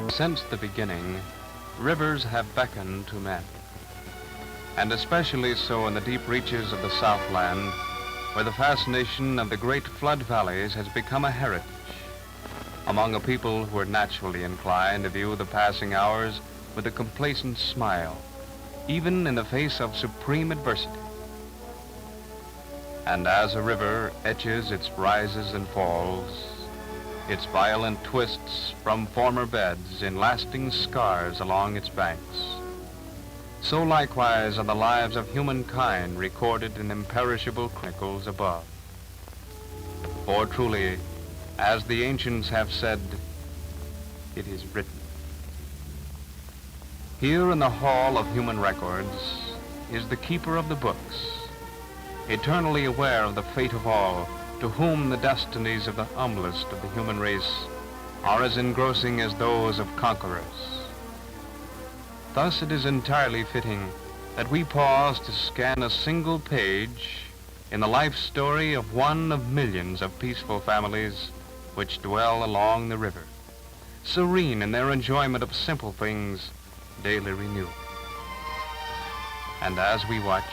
Since the beginning, rivers have beckoned to men, and especially so in the deep reaches of the Southland, where the fascination of the great flood valleys has become a heritage among a people who are naturally inclined to view the passing hours with a complacent smile, even in the face of supreme adversity. And as a river etches its rises and falls, its violent twists from former beds in lasting scars along its banks, so likewise are the lives of humankind recorded in imperishable chronicles above. For truly, as the ancients have said, it is written. Here in the hall of human records is the keeper of the books, eternally aware of the fate of all, to whom the destinies of the humblest of the human race are as engrossing as those of conquerors. Thus it is entirely fitting that we pause to scan a single page in the life story of one of millions of peaceful families which dwell along the river, serene in their enjoyment of simple things daily renewed. And as we watch,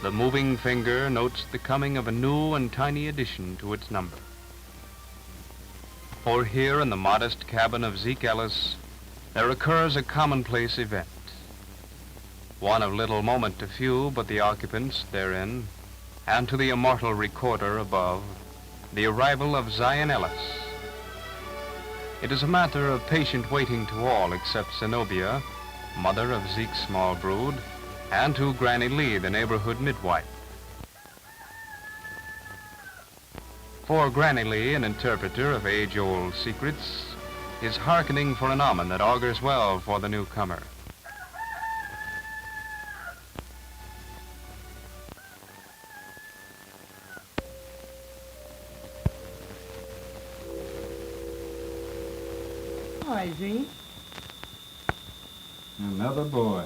the moving finger notes the coming of a new and tiny addition to its number. For here in the modest cabin of Zeke Ellis, there occurs a commonplace event, one of little moment to few but the occupants therein, and to the immortal recorder above, the arrival of Zion Ellis. It is a matter of patient waiting to all except Zenobia, mother of Zeke's small brood, and to Granny Lee, the neighborhood midwife. For Granny Lee, an interpreter of age-old secrets, is hearkening for an omen that augurs well for the newcomer. Hi, Zeke. Another boy.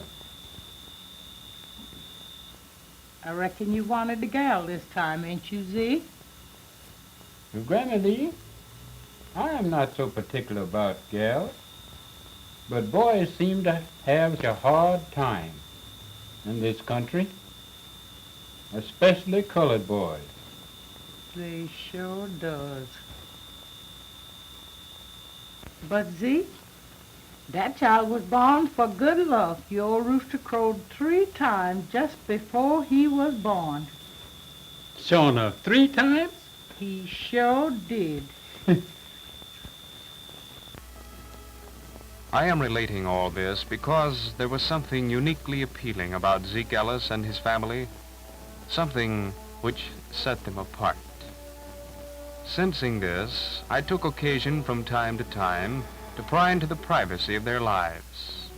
I reckon you wanted a gal this time, ain't you, Zeke? Granny Lee, I am not so particular about gals, but boys seem to have such a hard time in this country, especially colored boys. They sure does. But Zeke, that child was born for good luck. Your rooster crowed 3 times just before he was born. Sure enough, 3 times? He sure did. I am relating all this because there was something uniquely appealing about Zeke Ellis and his family, something which set them apart. Sensing this, I took occasion from time to time to pry into the privacy of their lives.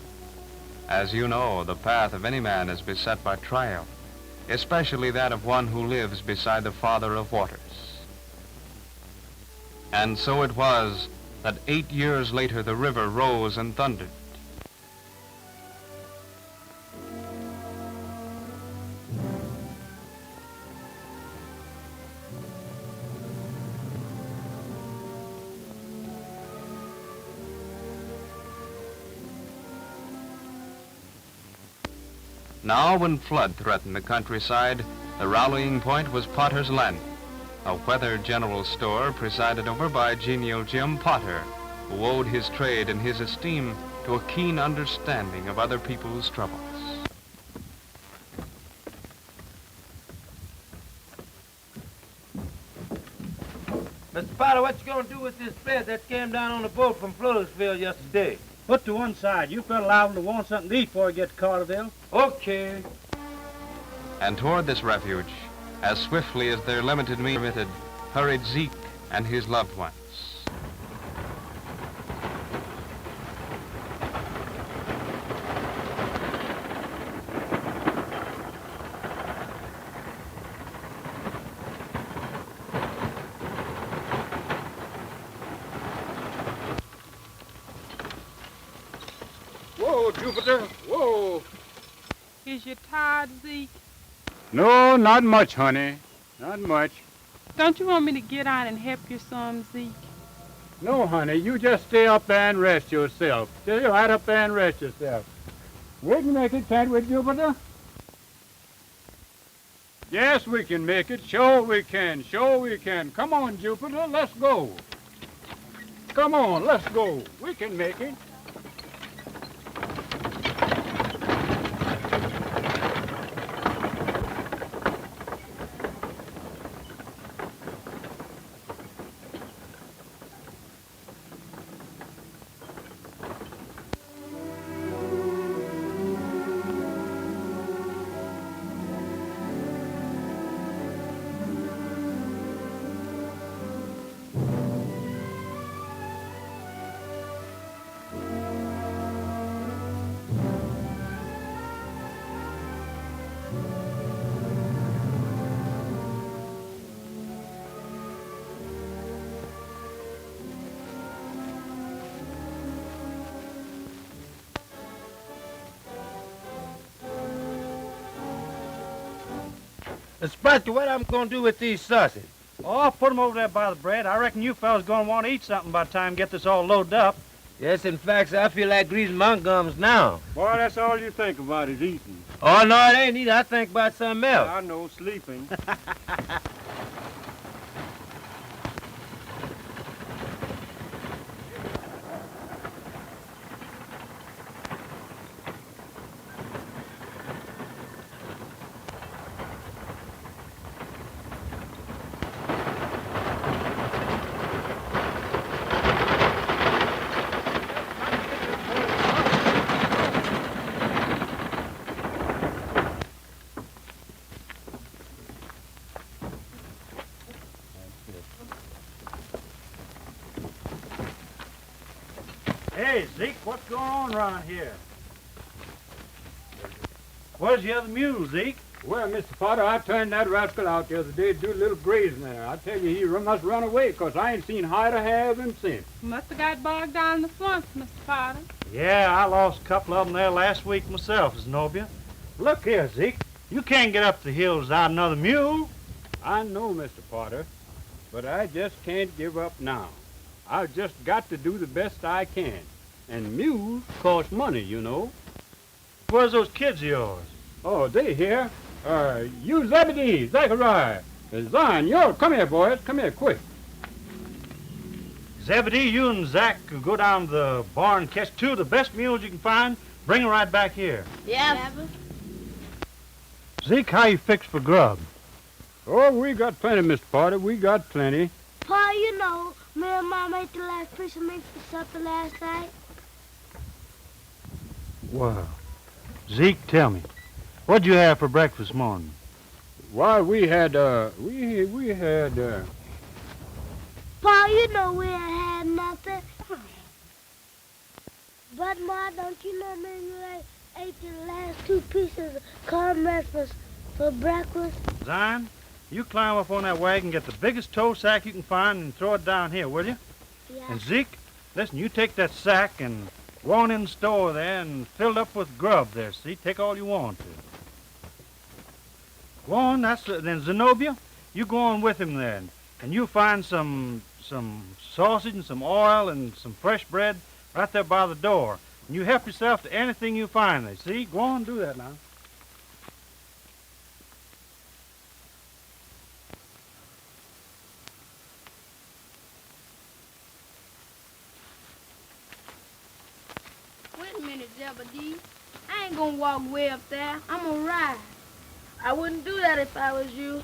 As you know, the path of any man is beset by trial, especially that of one who lives beside the Father of waters. And so it was that 8 years later the river rose and thundered. Now, when flood threatened the countryside, the rallying point was Potter's Landing, a weather general store presided over by genial Jim Potter, who owed his trade and his esteem to a keen understanding of other people's troubles. Mr. Potter, what you gonna do with this bed that came down on the boat from Floresville yesterday? Put to one side. You fella liable to want something to eat before you get to Carterville. Okay. And toward this refuge, as swiftly as their limited means permitted, hurried Zeke and his loved ones. Whoa, Jupiter, whoa. Is you tired, Zeke? No, not much, honey. Not much. Don't you want me to get out and help you some, Zeke? No, honey, you just stay up there and rest yourself. Stay right up there and rest yourself. We can make it, can't we, Jupiter? Yes, we can make it. Sure we can. Sure we can. Come on, Jupiter, let's go. Come on, let's go. We can make it. Inspector, what I'm gonna do with these sausages? Oh, put 'em over there by the bread. I reckon you fellas gonna want to eat something by the time you get this all loaded up. Yes, in fact, I feel like greasing my gums now. Boy, that's all you think about is eating. Oh, no, it ain't either. I think about something else. I know, sleeping. Hey, Zeke, what's going on around here? Where's the other mule, Zeke? Well, Mr. Potter, I turned that rascal out the other day to do a little grazing there. I tell you, he must run away, 'cause I ain't seen hide or hair of him since. Must have got bogged down in the swamps, Mr. Potter. Yeah, I lost a couple of them there last week myself, Zenobia. Look here, Zeke. You can't get up the hills without another mule. I know, Mr. Potter, but I just can't give up now. I've just got to do the best I can. And mules cost money, you know. Where's those kids of yours? Oh, they here. You Zebedee, Zachariah, Zion, come here, boys. Come here, quick. Zebedee, you and Zach could go down to the barn and catch two of the best mules you can find. Bring them right back here. Yes. Zeke, how you fixed for grub? Oh, we got plenty, Mr. Potter. We got plenty. Pa, you know, me and Mom ate the last piece of meat for supper last night. Well, Zeke, tell me, what'd you have for breakfast this morning? Why, we had. Pa, you know we ain't had nothing. But, Ma, don't you know me and you ate the last two pieces of cornbread for breakfast? Zion, you climb up on that wagon, get the biggest tow sack you can find, and throw it down here, will you? Yeah. And Zeke, listen, you take that sack and go on in the store there and fill it up with grub there, see? Take all you want to. Go on, then Zenobia, you go on with him then, and you find some sausage and some oil and some fresh bread right there by the door. And you help yourself to anything you find there, see? Go on, do that now. Wait a minute, Zebedee. I ain't gonna walk way up there. I'm gonna ride. I wouldn't do that if I was you.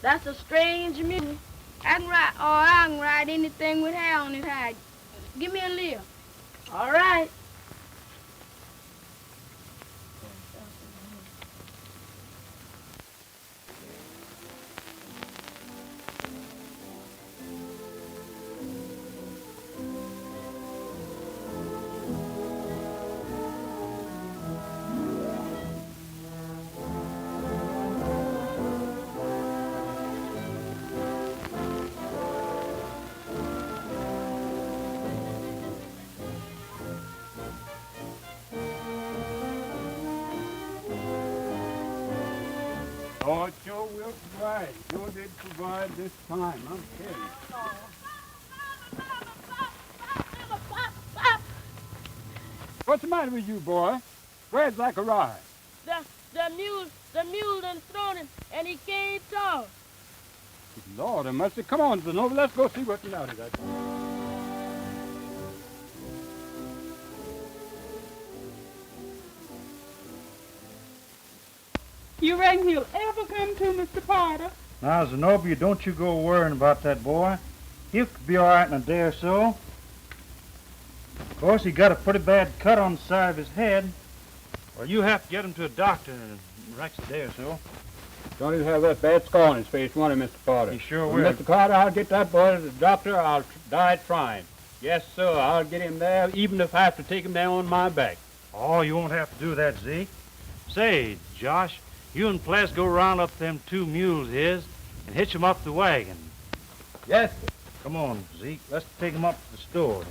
That's a strange mule. I can ride anything with hair on his hide. Give me a lift. All right. Oh, it sure will provide. Sure did provide this time. I'm kidding. What's the matter with you, boy? Where's Zachariah? The mule done thrown him, and he can't talk. Lord have mercy. Come on, Zenobia, let's go see what's the matter with that. You reckon he'll ever come to, Mr. Potter? Now, Zenobia, don't you go worrying about that boy. He'll be all right in a day or so. Of course, he got a pretty bad cut on the side of his head. Well, you have to get him to a doctor in the next day or so. Don't even have that bad scar on his face, won't he, Mr. Potter? He sure Well, will. Mr. Carter, I'll get that boy to the doctor. I'll die trying. Yes, sir, I'll get him there, even if I have to take him down on my back. Oh, you won't have to do that, Zeke. Say, Josh, you and Ples go round up them 2 mules of his and hitch 'em up the wagon. Yes, sir. Come on, Zeke. Let's take 'em up to the store.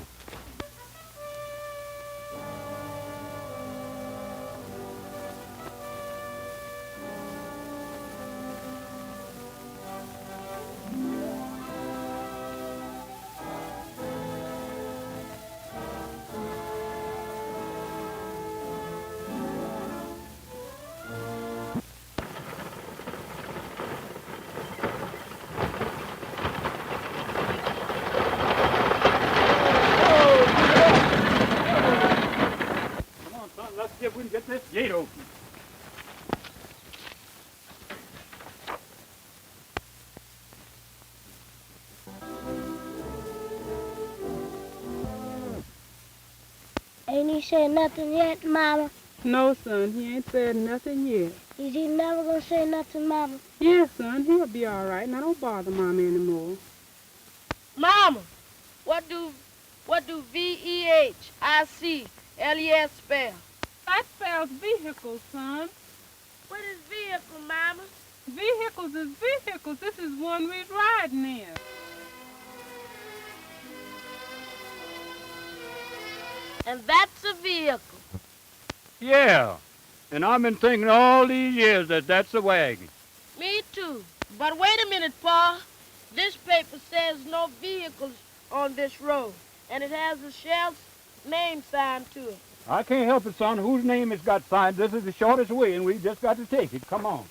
Let's see if we can get this gate open. Ain't he said nothing yet, Mama? No, son, he ain't said nothing yet. Is he never gonna say nothing, Mama? Yes, son, he'll be all right. Now don't bother Mama anymore. Mama, what do VEHICLES spell? That spells vehicle, son. What is vehicle, Mama? Vehicles is vehicles. This is one we're riding in. And that's a vehicle. Yeah, and I've been thinking all these years that that's a wagon. Me too. But wait a minute, Pa. This paper says no vehicles on this road, and it has the sheriff's name signed to it. I can't help it, son. Whose name has got signed? This is the shortest way, and we've just got to take it. Come on.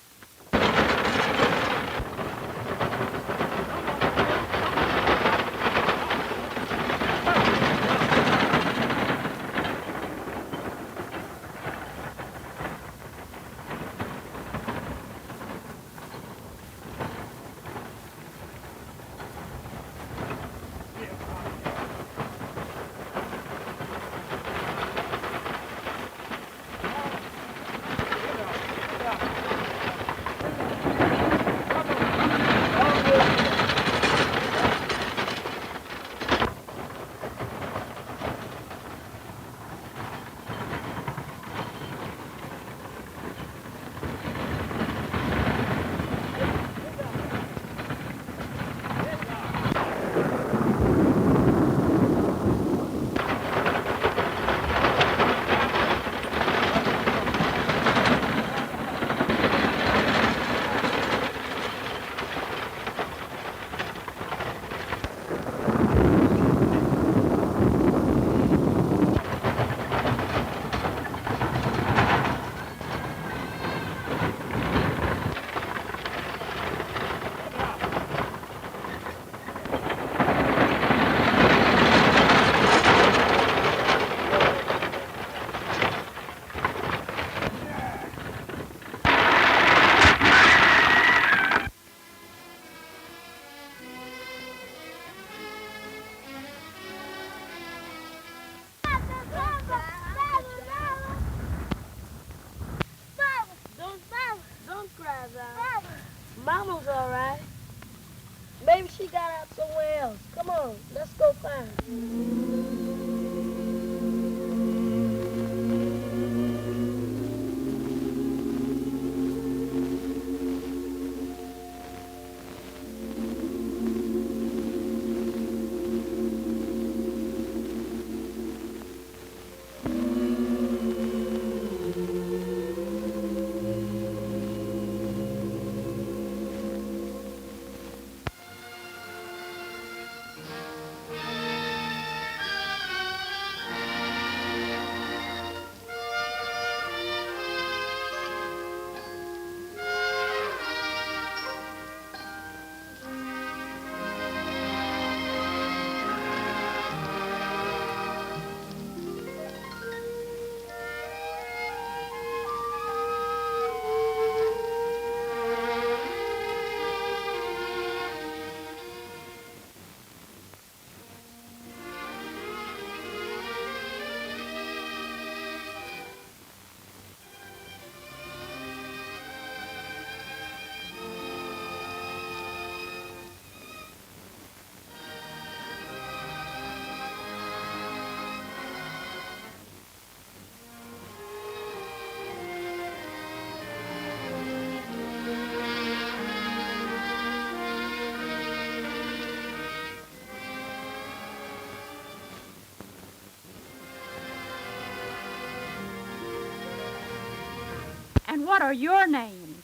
And what are your names?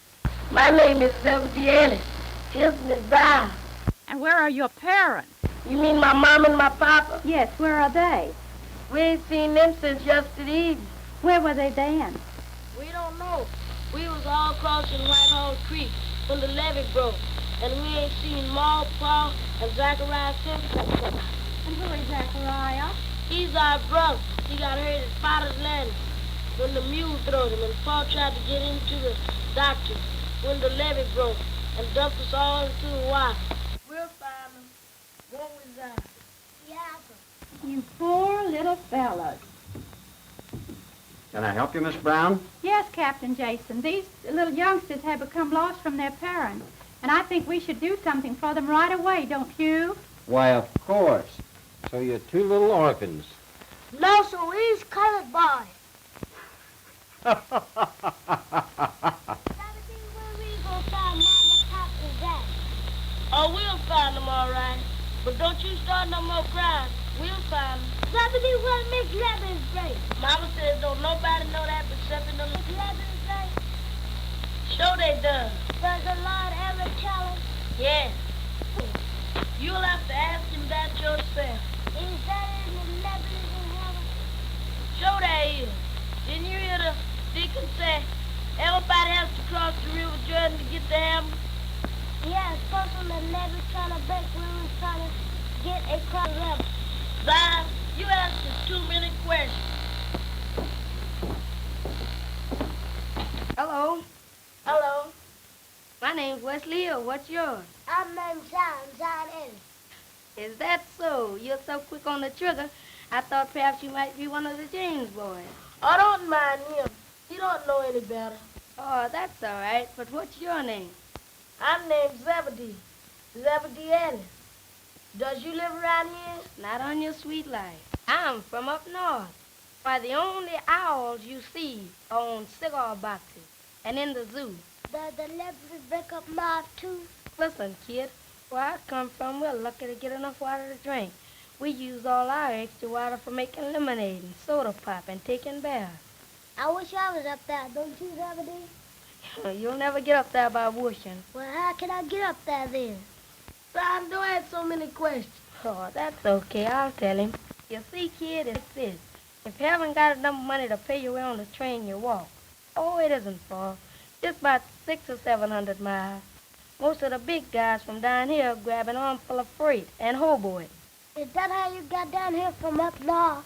My name is Zebedee and Zion. Here's Miss Brown. And where are your parents? You mean my mom and my papa? Yes, where are they? We ain't seen them since yesterday evening. Where were they then? We don't know. We was all crossing Whitehall Creek when the levee broke. And we ain't seen Ma, Pa, and Zachariah since. And who is Zachariah? He's our brother. He got hurt at Father's Landing when the mule throwed him, and Pa tried to get into the doctor when the levee broke and dumped us all into the water. We'll find them. Won't we, Zion? Yeah, You poor little fellas. Can I help you, Miss Brown? Yes, Captain Jason. These little youngsters have become lost from their parents. And I think we should do something for them right away, don't you? Why, of course. So you're two little orphans. No, so he's colored boy. Where we gonna find Mama, Papa, and Dad? Oh, we'll find them all right. But don't you start no more crying. We'll find them. Zebedee, what makes lemons great? Mama says don't nobody know that except in the... Lemons great? Sure they done. Does the Lord ever tell us? Yes. You'll have to ask him that yourself. Is there any lemons in heaven? Sure there is. Didn't you hear the deacon say everybody has to cross the River Jordan to get to heaven? Yeah, folks on the levee trying to break rules, trying to get across the river. Zion, you asking too many questions. Hello. Hello. My name's Wesley Hill. What's yours? I'm named Zion Ellis. Is that so? You're so quick on the trigger, I thought perhaps you might be one of the James boys. I don't mind him. He don't know any better. Oh, that's all right. But what's your name? I'm named Zebedee. Zebedee Ellis. Does you live around here? Not on your sweet life. I'm from up north. Why, the only owls you see are on cigar boxes and in the zoo. Does the levee break up moth too? Listen, kid, where I come from, we're lucky to get enough water to drink. We use all our extra water for making lemonade and soda pop and taking baths. I wish I was up there, don't you, Zebedee? You'll never get up there by wishing. Well, how can I get up there then? Son, don't ask so many questions. Oh, that's okay. I'll tell him. You see, kid, it's this. If you haven't got enough money to pay your way on the train, you walk. Oh, it isn't far. Just about 600 or 700 miles. Most of the big guys from down here grab an armful of freight and hobo it. Is that how you got down here from up north?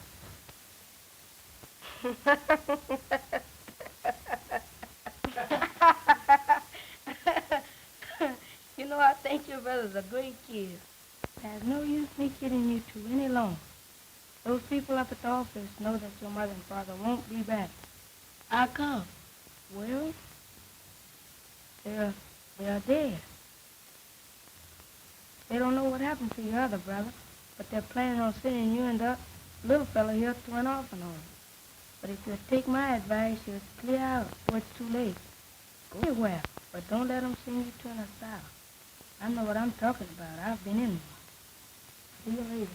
You know, I think your brother's a great kid. There's no use me kidding you two any longer. Those people up at the office know that your mother and father won't be back. How come? Well, they are dead. They don't know what happened to your other brother, but they're planning on sending you and the little fella here to an orphan home. But if you take my advice, you'll clear out before it's too late. Go anywhere, but don't let them send you to an asylum. I know what I'm talking about. I've been in one. See you later.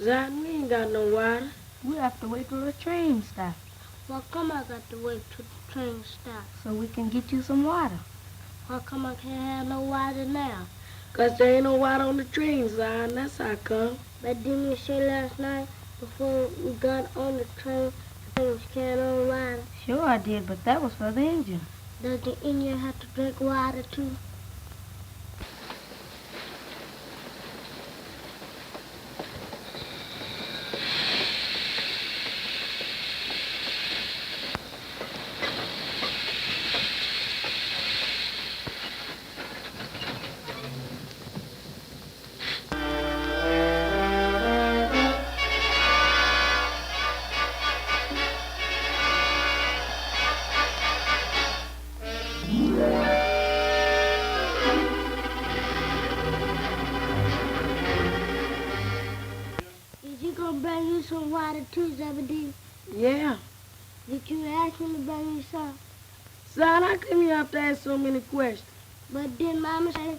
Zion, we ain't got no water. We have to wait till the train stops. Why come I got to wait till the train stops? So we can get you some water. Why come I can't have no water now? 'Cause there ain't no water on the train, Zion. That's how come. But didn't you say last night before we got on the train the train was carrying on water? Sure I did, but that was for the engine. Does the Indian have to drink water too? Is he gonna bring you some water too, Zebedee? Yeah. Did you ask him to bring you some? Zion, how come you have to ask so many questions? But didn't Mama say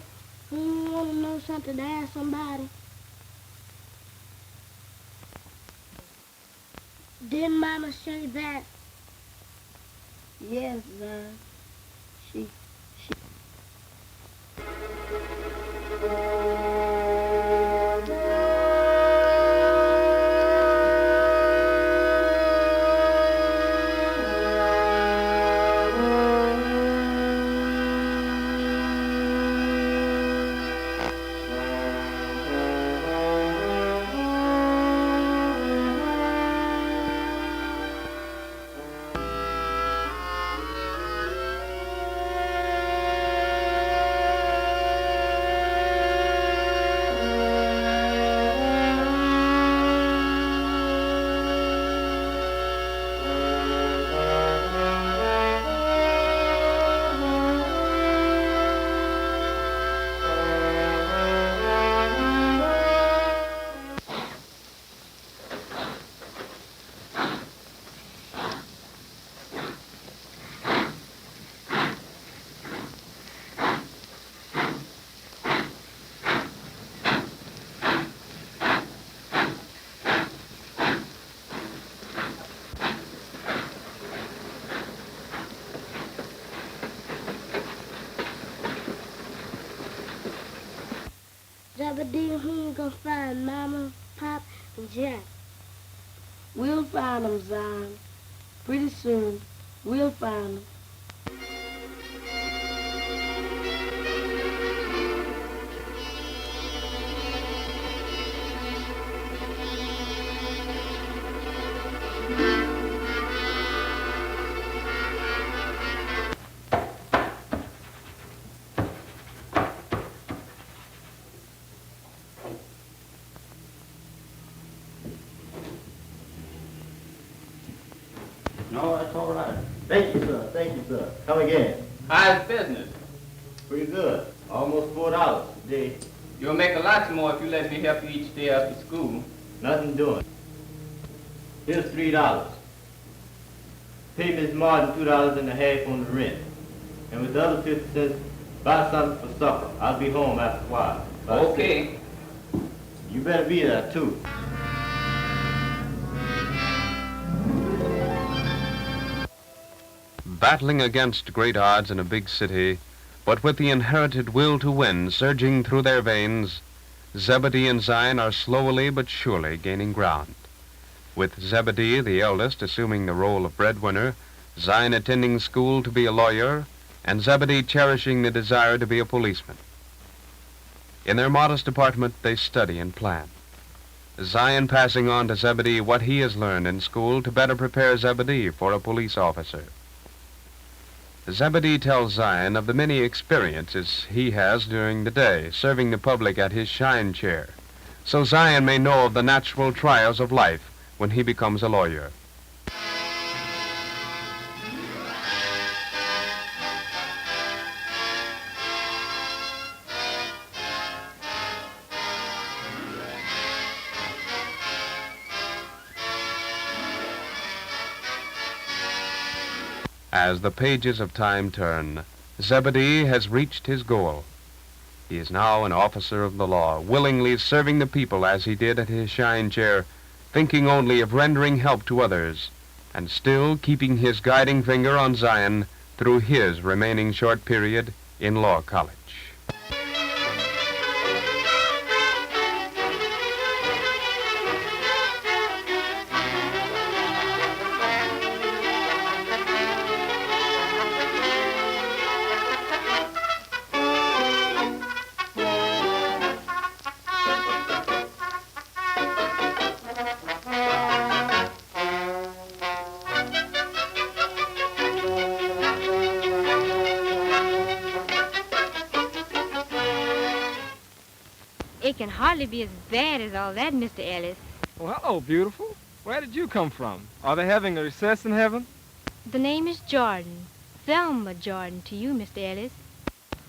when you want to know something to ask somebody? Didn't Mama say that? Yes, Zion. She. Zebedee, who you gonna find? Mama, Pop, and Jack? We'll find them, Zion. Pretty soon, we'll find them. No, that's all right. Thank you, sir. Thank you, sir. Come again. How's business? Pretty good. Almost $4 today. You'll make a lot more if you let me help you each day after school. Nothing doing. Here's $3. Pay Miss Martin $2.50 on the rent. And with the other 50 cents, buy something for supper. I'll be home after a while. Okay. You better be there, too. Battling against great odds in a big city, but with the inherited will to win surging through their veins, Zebedee and Zion are slowly but surely gaining ground. With Zebedee, the eldest, assuming the role of breadwinner, Zion attending school to be a lawyer, and Zebedee cherishing the desire to be a policeman. In their modest apartment, they study and plan. Zion passing on to Zebedee what he has learned in school to better prepare Zebedee for a police officer. Zebedee tells Zion of the many experiences he has during the day, serving the public at his shine chair, so Zion may know of the natural trials of life when he becomes a lawyer. As the pages of time turn, Zebedee has reached his goal. He is now an officer of the law, willingly serving the people as he did at his shine chair, thinking only of rendering help to others, and still keeping his guiding finger on Zion through his remaining short period in law college. It can hardly be as bad as all that, Mr. Ellis. Well, hello, beautiful. Where did you come from? Are they having a recess in heaven? The name is Jordan. Thelma Jordan to you, Mr. Ellis.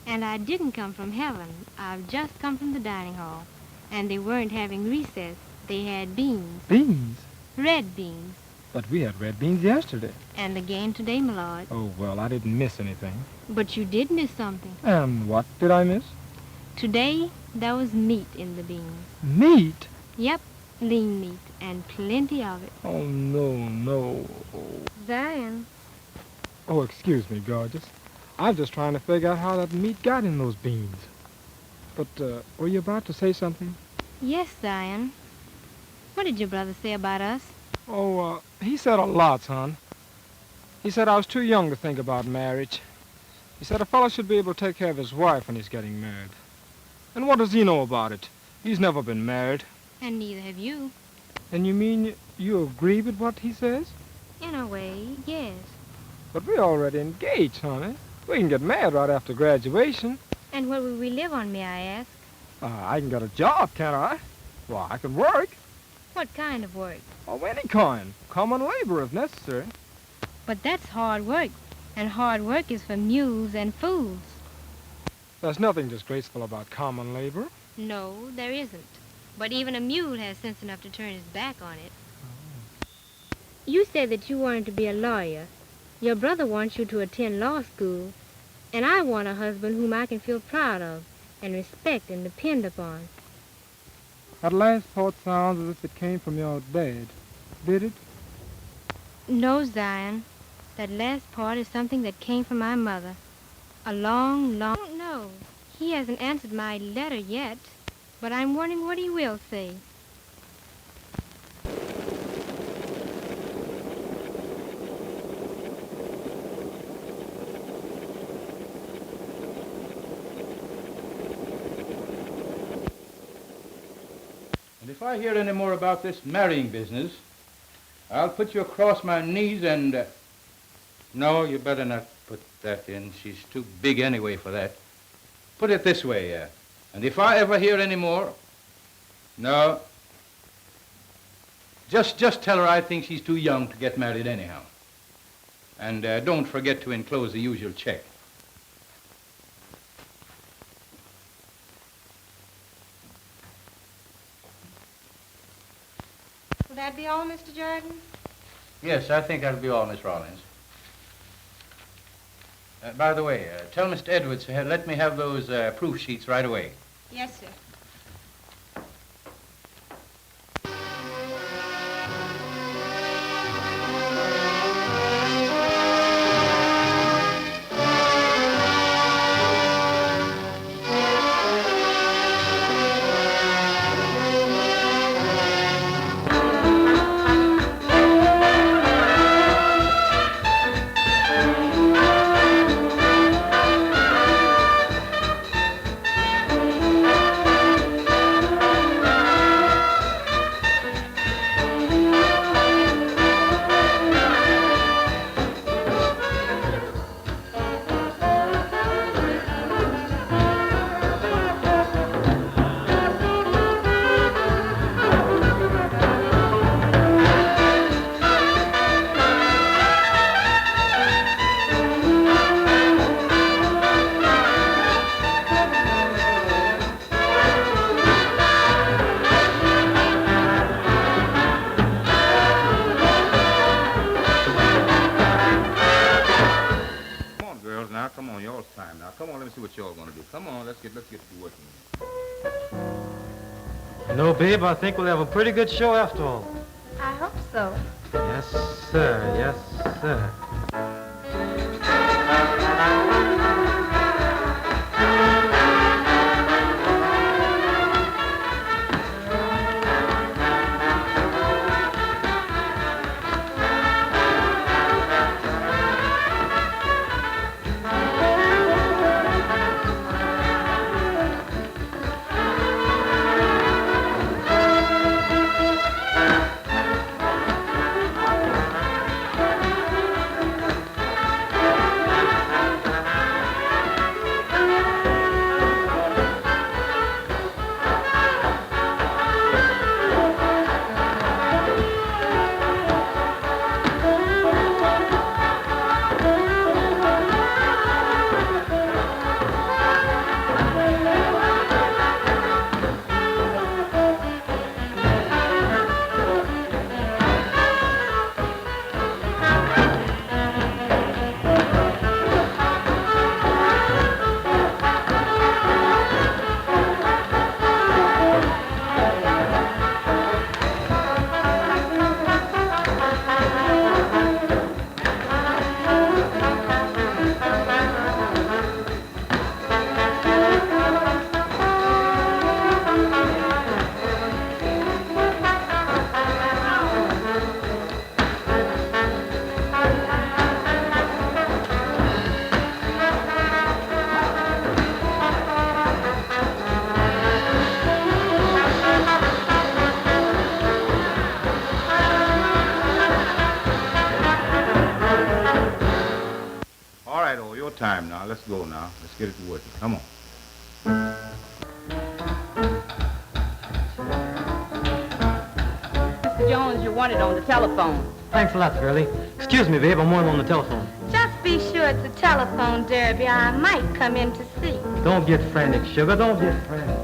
And I didn't come from heaven. I've just come from the dining hall. And they weren't having recess. They had beans. Beans? Red beans. But we had red beans yesterday. And again today, my lord. Oh, well, I didn't miss anything. But you did miss something. And what did I miss? Today, there was meat in the beans. Meat? Yep, lean meat, and plenty of it. Oh, no. Zion. Oh, excuse me, gorgeous. I'm just trying to figure out how that meat got in those beans. But, were you about to say something? Yes, Zion. What did your brother say about us? Oh, he said a lot, son. He said I was too young to think about marriage. He said a fellow should be able to take care of his wife when he's getting married. And what does he know about it? He's never been married. And neither have you. And you mean you agree with what he says? In a way, yes. But we're already engaged, honey. We can get married right after graduation. And where will we live on, may I ask? I can get a job, can't I? Well, I can work. What kind of work? Oh, any kind. Common labor if necessary. But that's hard work. And hard work is for mules and fools. There's nothing disgraceful about common labor. No, there isn't. But even a mule has sense enough to turn his back on it. Oh. You said that you wanted to be a lawyer. Your brother wants you to attend law school. And I want a husband whom I can feel proud of and respect and depend upon. That last part sounds as if it came from your dad. Did it? No, Zion. That last part is something that came from my mother. I don't know. He hasn't answered my letter yet, but I'm wondering what he will say. And if I hear any more about this marrying business, I'll put you across my knees and... No, you better not put that in. She's too big anyway for that. Put it this way, and if I ever hear any more... No. Just tell her I think she's too young to get married anyhow. And don't forget to enclose the usual check. Will that be all, Mr. Jordan? Yes, I think that'll be all, Miss Rollins. By the way, tell Mr. Edwards to let me have those proof sheets right away. Yes, sir. Come on, y'all's time now. Come on, let me see what y'all gonna do. Come Come on, let's get to working. You know, babe, I think we'll have a pretty good show after all. I hope so. Yes, sir. Yes, sir. Time now. Let's go now. Let's get it to working. Come on. Mr. Jones, you're wanted on the telephone. Thanks a lot, girlie. Excuse me, babe. I'm on the telephone. Just be sure it's a telephone, Derby. I might come in to see. Don't get frantic, sugar. Don't get frantic.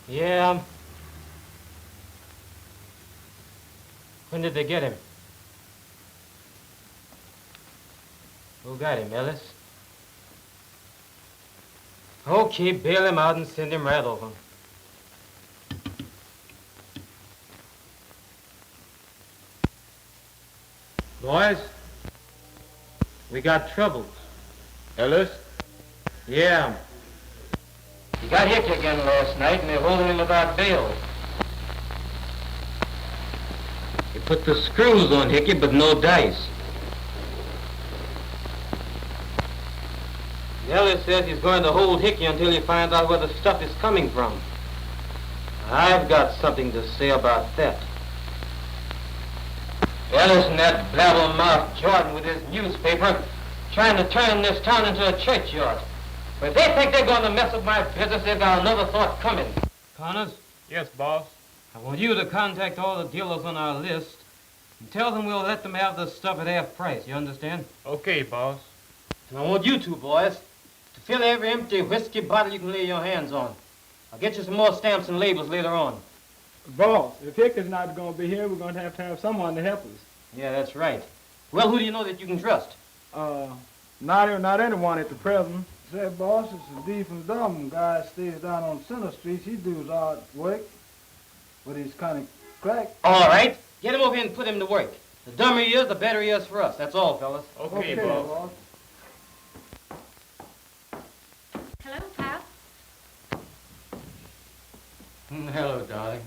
Yeah. When did they get him? Who got him, Ellis? Okay, bail him out and send him right over. Boys, we got troubles. Ellis? Yeah. He got hit again last night and they're holding him without bail. They put the screws on Hickey, but no dice. Ellis says he's going to hold Hickey until he finds out where the stuff is coming from. I've got something to say about that. Ellis and that blabbermouth Jordan with his newspaper trying to turn this town into a churchyard. But if they think they're going to mess with my business, they've got another thought coming. Connors? Yes, boss. I want you to contact all the dealers on our list and tell them we'll let them have the stuff at half price, you understand? Okay, boss. And I want you two boys to fill every empty whiskey bottle you can lay your hands on. I'll get you some more stamps and labels later on. Boss, if Hickey's not going to be here, we're going to have someone to help us. Yeah, that's right. Well, who do you know that you can trust? Not anyone at the present. Say, boss, it's a deep and dumb guy stays down on Center Street. He does odd work, but he's kind of cracked. All right. Get him over here and put him to work. The dumber he is, the better he is for us. That's all, fellas. Okay, boss. Hello, Pop. Hello, darling.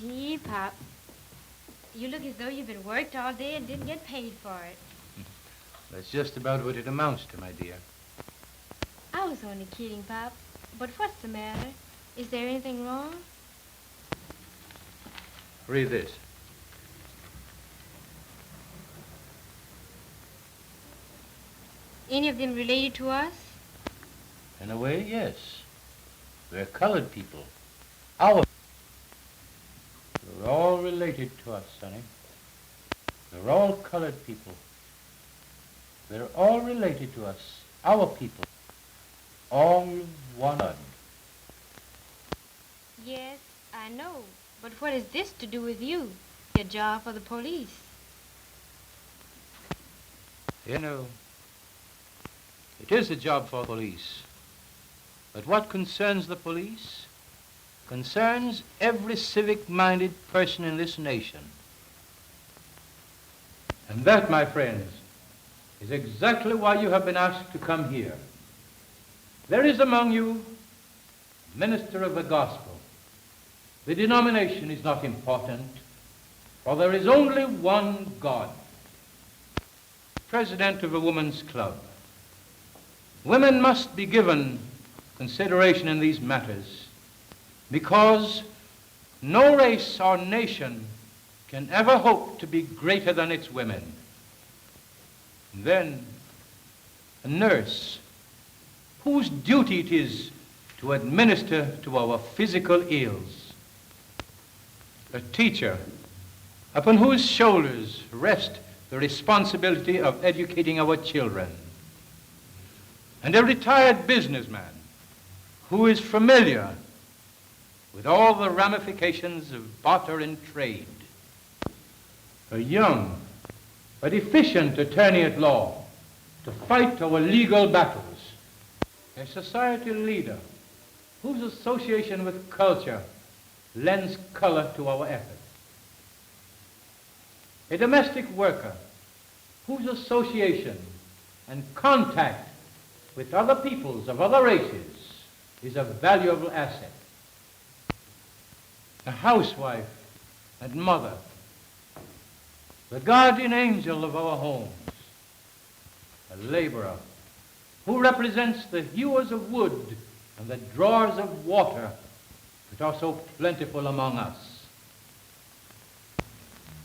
Gee, Pop. You look as though you've been worked all day and didn't get paid for it. That's just about what it amounts to, my dear. I was only kidding, Pop. But what's the matter? Is there anything wrong? Read this. Any of them related to us? In a way, yes. We're colored people. We're all related to us, sonny. We're all colored people. They're all related to us, our people. All one blood. Yes, I know. But what is this to do with you? Your job for the police. You know, it is a job for police. But what concerns the police concerns every civic-minded person in this nation. And that, my friends, is exactly why you have been asked to come here. There is among you a minister of the gospel. The denomination is not important, for there is only one God. President of a women's club. Women must be given consideration in these matters because no race or nation can ever hope to be greater than its women. And then a nurse whose duty it is to administer to our physical ills. A teacher upon whose shoulders rest the responsibility of educating our children. And a retired businessman who is familiar with all the ramifications of barter and trade. A young but efficient attorney at law to fight our legal battles. A society leader whose association with culture lends color to our efforts. A domestic worker whose association and contact with other peoples of other races is a valuable asset. A housewife and mother, the guardian angel of our homes, a laborer who represents the hewers of wood and the drawers of water that are so plentiful among us.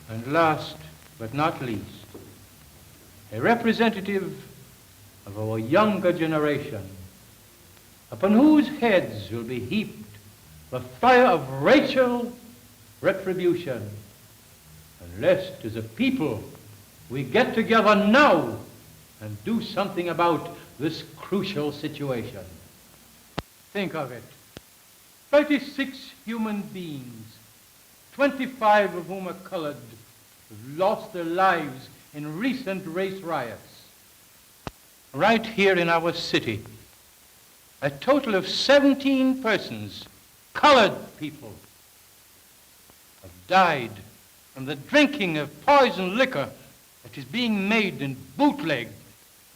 And last but not least, a representative of our younger generation, upon whose heads will be heaped the fire of racial retribution, unless as a people we get together now and do something about this crucial situation. Think of it. 36 human beings, 25 of whom are colored, have lost their lives in recent race riots. right here in our city, a total of 17 persons, colored people, have died from the drinking of poison liquor that is being made and bootlegged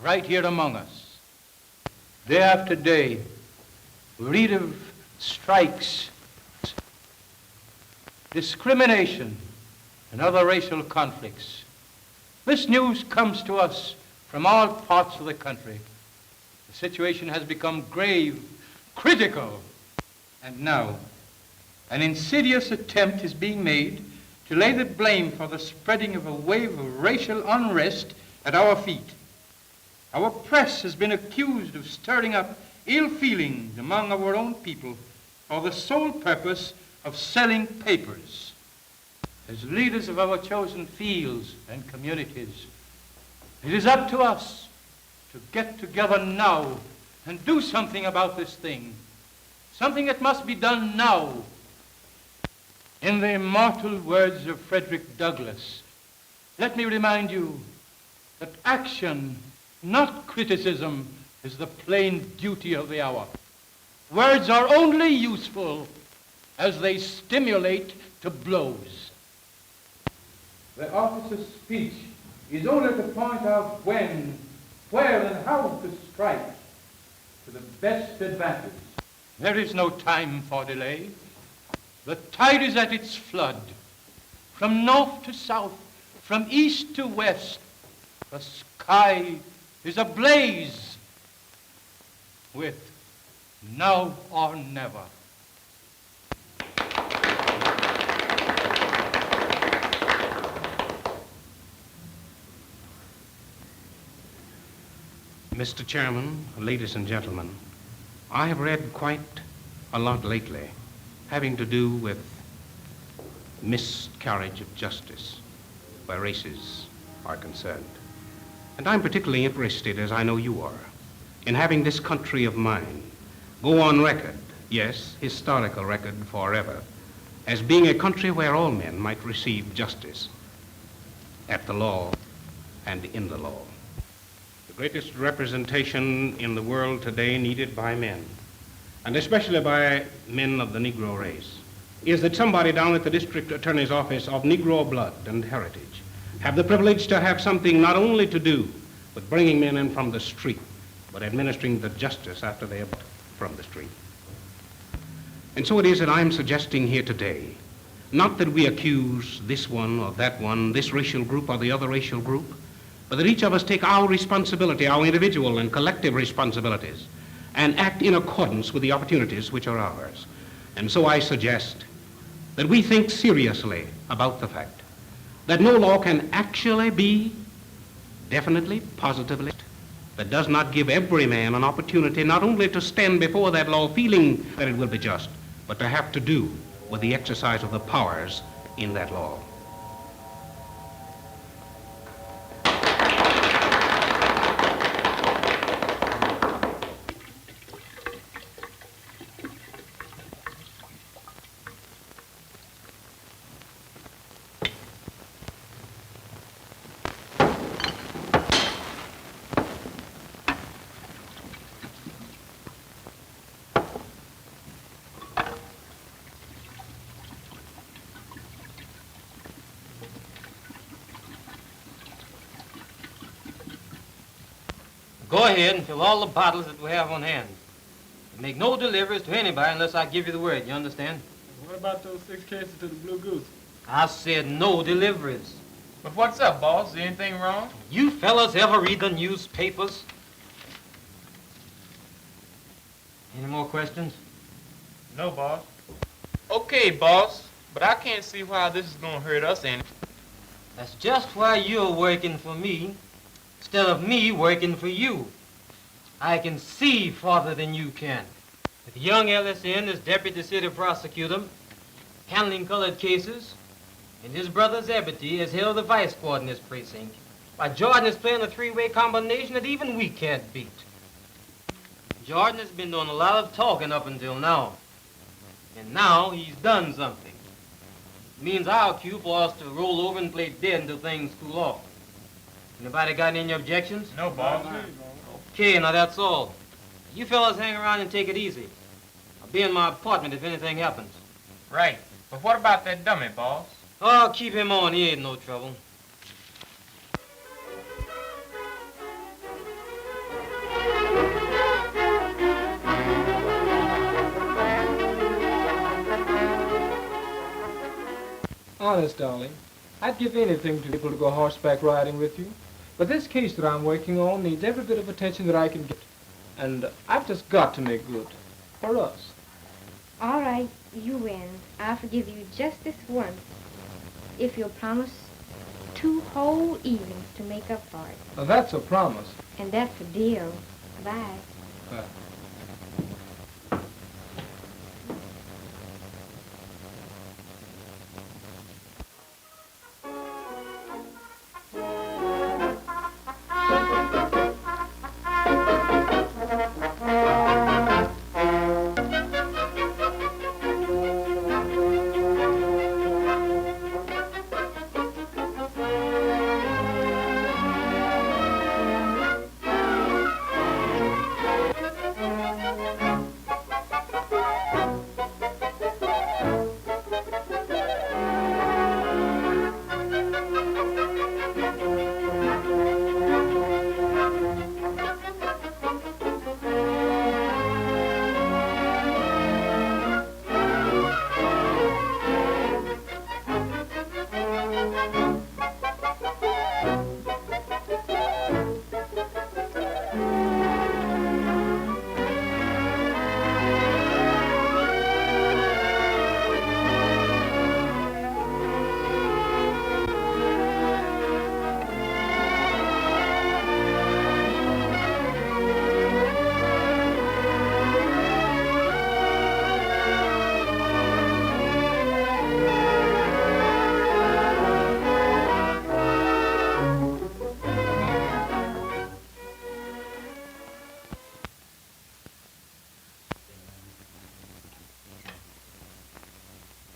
right here among us. Day after day, we read of strikes, discrimination, and other racial conflicts. This news comes to us from all parts of the country. The situation has become grave, critical, and now an insidious attempt is being made to lay the blame for the spreading of a wave of racial unrest at our feet. Our press has been accused of stirring up ill feelings among our own people for the sole purpose of selling papers. As leaders of our chosen fields and communities, it is up to us to get together now and do something about this thing, something that must be done now. In the immortal words of Frederick Douglass, let me remind you that action, not criticism, is the plain duty of the hour. Words are only useful as they stimulate to blows. The officer's speech is only to point out when, where, and how to strike to the best advantage. There is no time for delay. The tide is at its flood. From north to south, from east to west, the sky is ablaze with now or never. Mr. Chairman, ladies and gentlemen, I have read quite a lot lately having to do with miscarriage of justice where races are concerned. And I'm particularly interested, as I know you are, in having this country of mine go on record, yes, historical record forever, as being a country where all men might receive justice at the law and in the law. The greatest representation in the world today needed by men, and especially by men of the Negro race, is that somebody down at the district attorney's office of Negro blood and heritage have the privilege to have something not only to do with bringing men in from the street, but administering the justice after they have from the street. And so it is that I'm suggesting here today, not that we accuse this one or that one, this racial group or the other racial group, but that each of us take our responsibility, our individual and collective responsibilities, and act in accordance with the opportunities which are ours. And so I suggest that we think seriously about the fact that no law can actually be definitely, positively, that does not give every man an opportunity not only to stand before that law feeling that it will be just, but to have to do with the exercise of the powers in that law. Go ahead and fill all the bottles that we have on hand. And make no deliveries to anybody unless I give you the word, you understand? What about those 6 cases to the Blue Goose? I said no deliveries. But what's up, boss? Is anything wrong? You fellas ever read the newspapers? Any more questions? No, boss. Okay, boss, but I can't see why this is gonna hurt us any. That's just why you're working for me instead of me working for you. I can see farther than you can. With young Ellis in as deputy city prosecutor, handling colored cases, and his brother Zebedee has held the vice court in this precinct, why Jordan is playing a three-way combination that even we can't beat. Jordan has been doing a lot of talking up until now, and now he's done something. It means our cue for us to roll over and play dead until things cool off. Anybody got any objections? No, boss. Okay. Okay, now that's all. You fellas hang around and take it easy. I'll be in my apartment if anything happens. Right. But what about that dummy, boss? Oh, keep him on. He ain't no trouble. Honest, darling, I'd give anything to be able to go horseback riding with you. But this case that I'm working on needs every bit of attention that I can get. And I've just got to make good. For us. All right, you win. I'll forgive you just this once. If you'll promise 2 whole evenings to make up for it. Now, that's a promise. And that's a deal. Bye.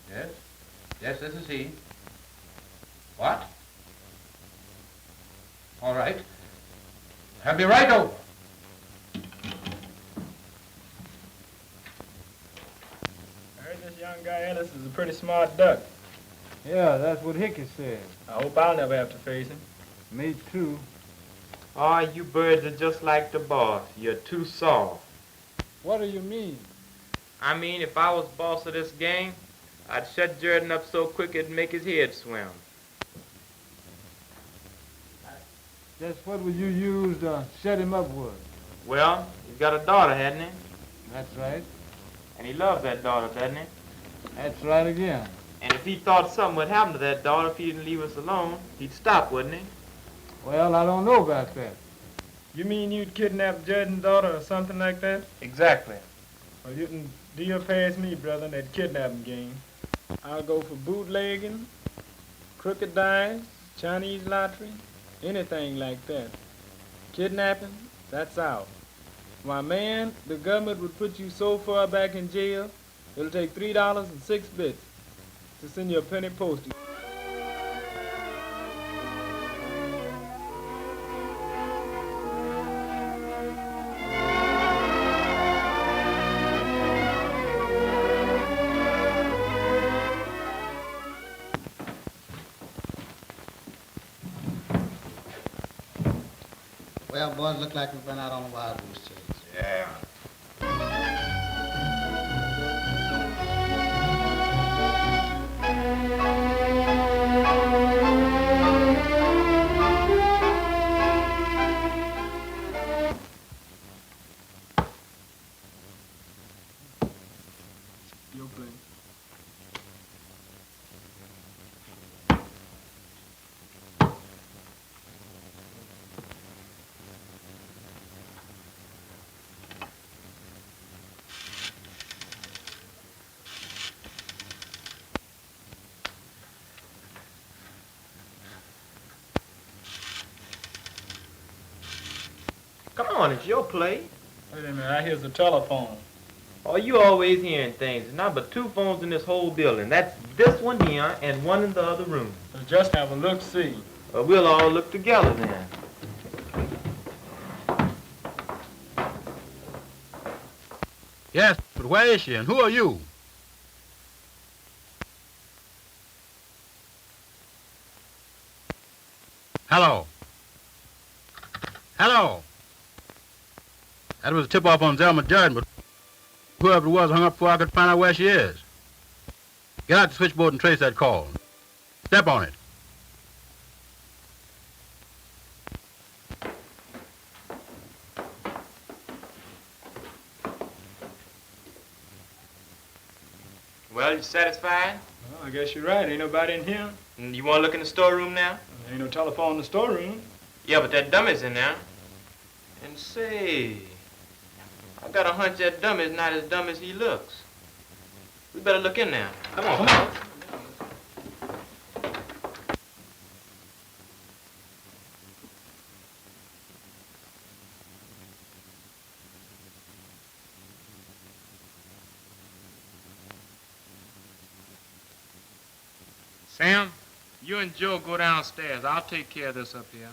Yes? Yes, this is he. What? All right. I'll be right over. I heard this young guy Ellis is a pretty smart duck. Yeah, that's what Hickey said. I hope I'll never have to face him. Me too. Oh, you birds are just like the boss. You're too soft. What do you mean? I mean, if I was boss of this gang, I'd shut Jordan up so quick it'd make his head swim. Just what would you use to shut him up with? Well, he's got a daughter, hasn't he? That's right. And he loves that daughter, doesn't he? That's right again. And if he thought something would happen to that daughter if he didn't leave us alone, he'd stop, wouldn't he? Well, I don't know about that. You mean you'd kidnap Jordan's daughter or something like that? Exactly. Well, you can deal past me, brother, in that kidnapping game. I'll go for bootlegging, crooked dice, Chinese lottery, anything like that. Kidnapping, that's out. My man, the government would put you so far back in jail, it'll take $3.06 to send you a penny postage. Well, boys, look like we've been out on a wild goose chase. Yeah. Your place. Come on, it's your play. Wait a minute, I hear the telephone. Oh, you always hearing things. There's not but 2 phones in this whole building. That's this one here and one in the other room. So just have a look-see. We'll all look together then. Yes, but where is she and who are you? Hello. Hello. That was a tip-off on Zelma Jordan, but whoever it was hung up before I could find out where she is. Get out the switchboard and trace that call. Step on it. Well, you satisfied? Well, I guess you're right. Ain't nobody in here. And you want to look in the storeroom now? Ain't no telephone in the storeroom. Yeah, but that dummy's in there. And say, I got a hunch that dummy's not as dumb as he looks. We better look in there. Come on. Come on. Sam, you and Joe go downstairs. I'll take care of this up here.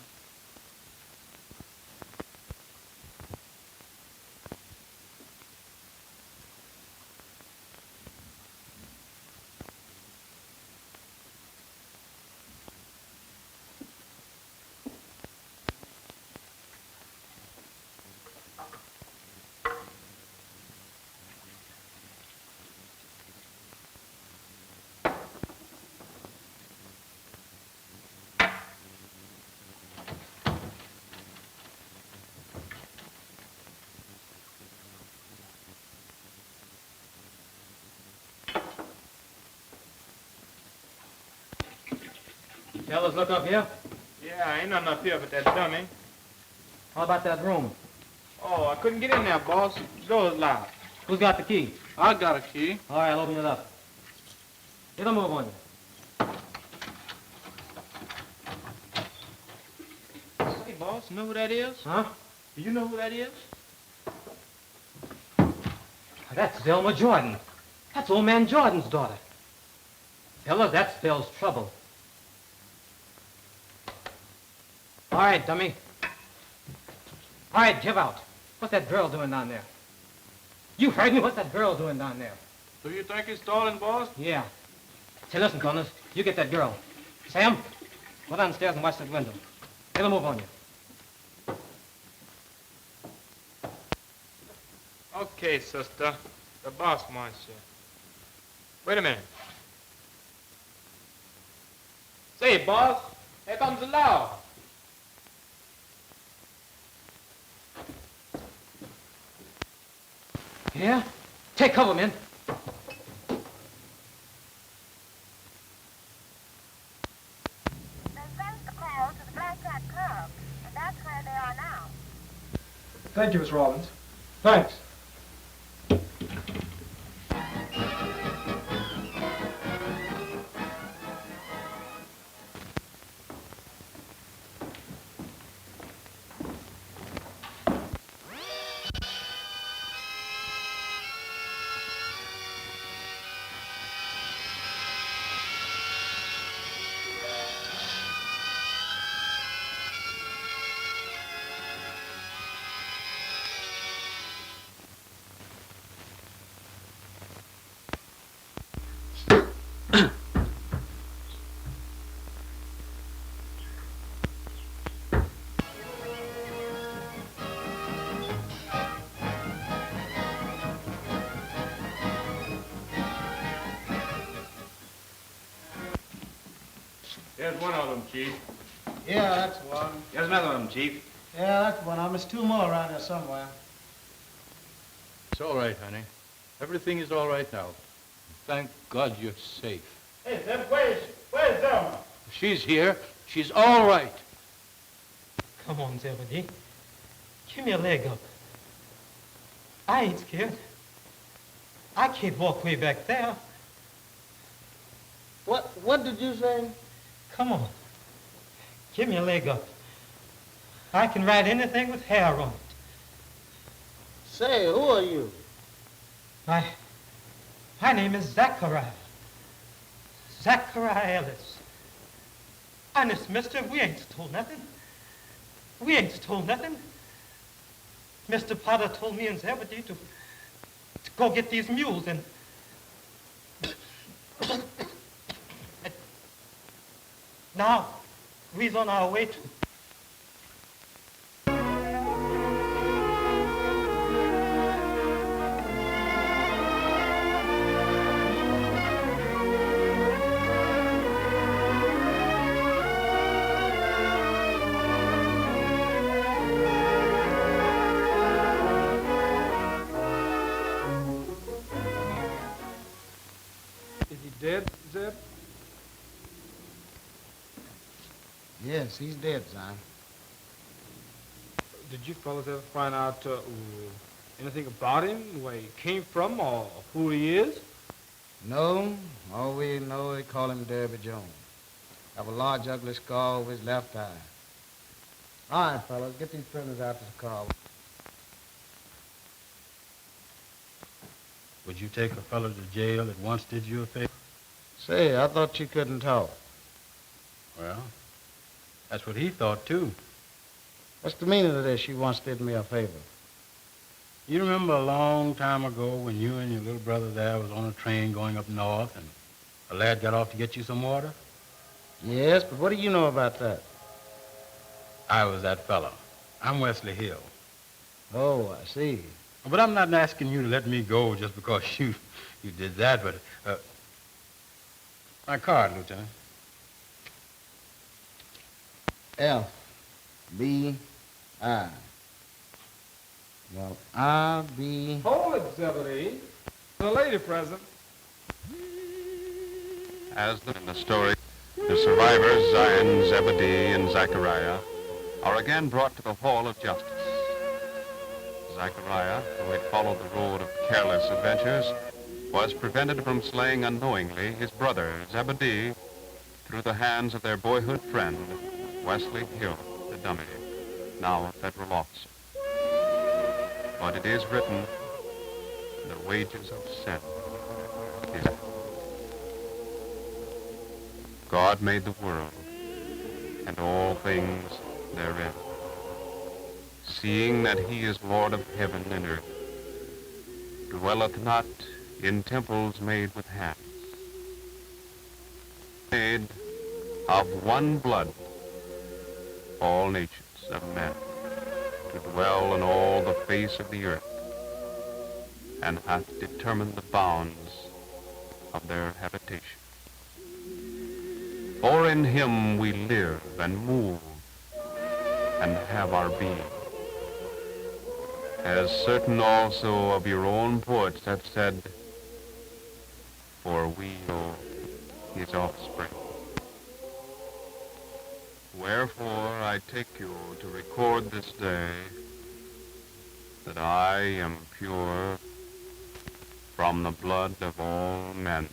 Fellas, look up here. Yeah, ain't nothing up here but that dummy. How about that room? Oh, I couldn't get in there, boss. The door's locked. Who's got the key? I got a key. All right, I'll open it up. Get a move on you. Say, boss, you know who that is? Huh? Do you know who that is? That's Zelma Jordan. That's old man Jordan's daughter. Fellas, that spells trouble. All right, dummy. All right, give out. What's that girl doing down there? You heard me. What's that girl doing down there? Do you think he's stalling, boss? Yeah. Say, listen, Connors. You get that girl. Sam, go downstairs and watch that window. Get a move on you. Okay, sister. The boss wants you. Wait a minute. Say, boss, here comes the law. Yeah? Take cover, men. Thank you, Miss Rollins. Thanks. There's one of them, Chief. Yeah, that's one. There's another of them, Chief. Yeah, that's one. There's two more around here somewhere. It's all right, honey. Everything is all right now. Thank God you're safe. Hey, Zeb, where's Zelma? She's here. She's all right. Come on, Zebedee. Give me a leg up. I ain't scared. I can't walk way back there. What did you say? Come on. Give me a leg up. I can ride anything with hair on it. Say, who are you? My name is Zachariah. Zachariah Ellis. Honest, mister, we ain't stole nothing. We ain't stole nothing. Mr. Potter told me and Zebedee to go get these mules and now we's on our way to. Is he dead, Zeb? Yes, he's dead, Zion. Did you fellas ever find out anything about him, where he came from, or who he is? No, all we know, they call him Derby Jones. Have a large, ugly scar over his left eye. All right, fellas, get these prisoners out to the car. Would you take a fellow to jail that once did you a favor? Say, I thought you couldn't talk. Well, that's what he thought, too. What's the meaning of this? You once did me a favor. You remember a long time ago when you and your little brother there was on a train going up north and a lad got off to get you some water? Yes, but what do you know about that? I was that fellow. I'm Wesley Hill. Oh, I see. But I'm not asking you to let me go just because you did that, but, my card, Lieutenant. FBI. Well, I'll be... Hold it, Zebedee. The lady present. As in the story, the survivors, Zion, Zebedee, and Zachariah, are again brought to the hall of justice. Zachariah, who had followed the road of careless adventures, was prevented from slaying unknowingly his brother, Zebedee, through the hands of their boyhood friend, Wesley Hill, the dummy, now a federal officer. But it is written, the wages of sin is death. God made the world and all things therein. Seeing that he is Lord of heaven and earth, dwelleth not in temples made with hands, made of one blood all nations of men, to dwell on all the face of the earth, and hath determined the bounds of their habitation. For in him we live and move and have our being. As certain also of your own poets have said, for we are his offspring. Wherefore I take you to record this day that I am pure from the blood of all men.